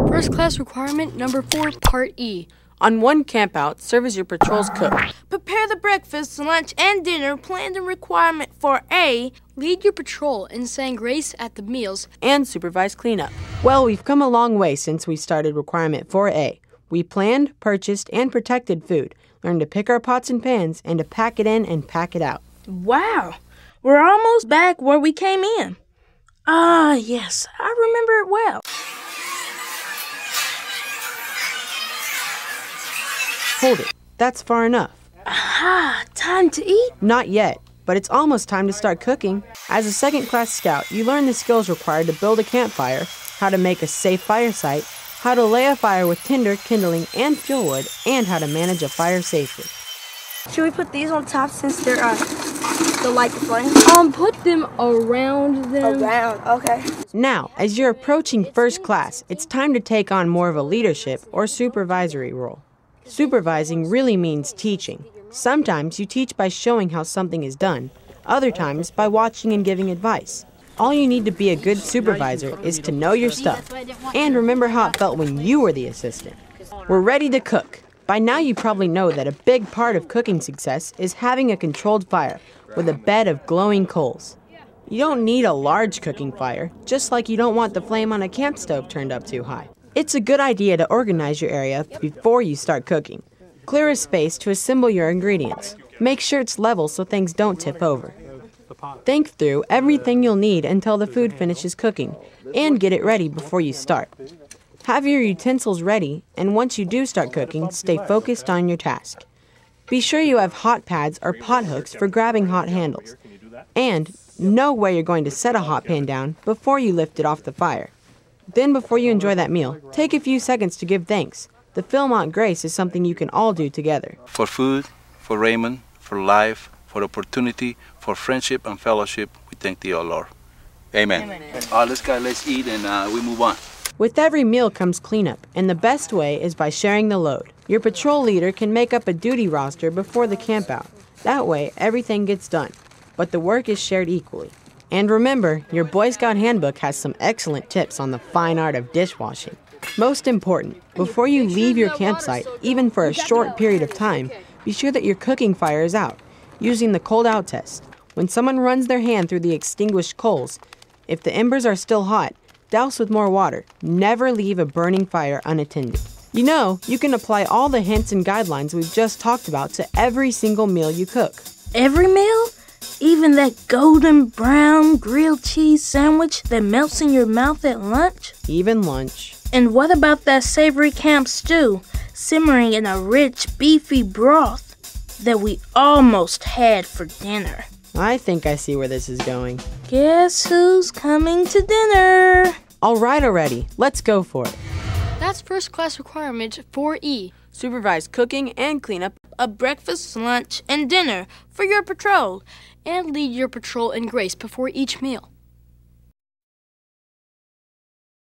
First class requirement number 4, Part E. On one campout, serve as your patrol's cook. Prepare the breakfast, lunch, and dinner. Plan the requirement for A. Lead your patrol in saying grace at the meals. And supervise cleanup. Well, we've come a long way since we started requirement 4A. We planned, purchased, and protected food, learned to pick our pots and pans, and to pack it in and pack it out. Wow, we're almost back where we came in. Ah, yes, I remember it well. Hold it. That's far enough. Aha, time to eat? Not yet, but it's almost time to start cooking. As a second-class scout, you learn the skills required to build a campfire, how to make a safe fire site, how to lay a fire with tinder, kindling, and fuel wood, and how to manage a fire safely. Should we put these on top since they're to light the flame? Put them around them. Around, okay. Now, as you're approaching first class, it's time to take on more of a leadership or supervisory role. Supervising really means teaching. Sometimes you teach by showing how something is done, other times by watching and giving advice. All you need to be a good supervisor is to know your stuff, and remember how it felt when you were the assistant. We're ready to cook. By now you probably know that a big part of cooking success is having a controlled fire with a bed of glowing coals. You don't need a large cooking fire, just like you don't want the flame on a camp stove turned up too high. It's a good idea to organize your area before you start cooking. Clear a space to assemble your ingredients. Make sure it's level so things don't tip over. Think through everything you'll need until the food finishes cooking, and get it ready before you start. Have your utensils ready, and once you do start cooking, stay focused on your task. Be sure you have hot pads or pot hooks for grabbing hot handles. And know where you're going to set a hot pan down before you lift it off the fire. Then before you enjoy that meal, take a few seconds to give thanks. The Philmont Grace is something you can all do together. For food, for raiment, for life, for opportunity, for friendship and fellowship, we thank thee, O Lord. Amen. Let's eat and we move on. With every meal comes cleanup, and the best way is by sharing the load. Your patrol leader can make up a duty roster before the campout. That way, everything gets done, but the work is shared equally. And remember, your Boy Scout handbook has some excellent tips on the fine art of dishwashing. Most important, before you leave your campsite, even for a short period of time, be sure that your cooking fire is out, using the cold out test. When someone runs their hand through the extinguished coals, if the embers are still hot, douse with more water. Never leave a burning fire unattended. You know, you can apply all the hints and guidelines we've just talked about to every single meal you cook. Every meal? Even that golden brown grilled cheese sandwich that melts in your mouth at lunch? Even lunch. And what about that savory camp stew, simmering in a rich, beefy broth that we almost had for dinner? I think I see where this is going. Guess who's coming to dinner? All right already, let's go for it. That's first class requirement 4E. Supervise cooking and cleanup. A breakfast, lunch, and dinner for your patrol. And lead your patrol in grace before each meal.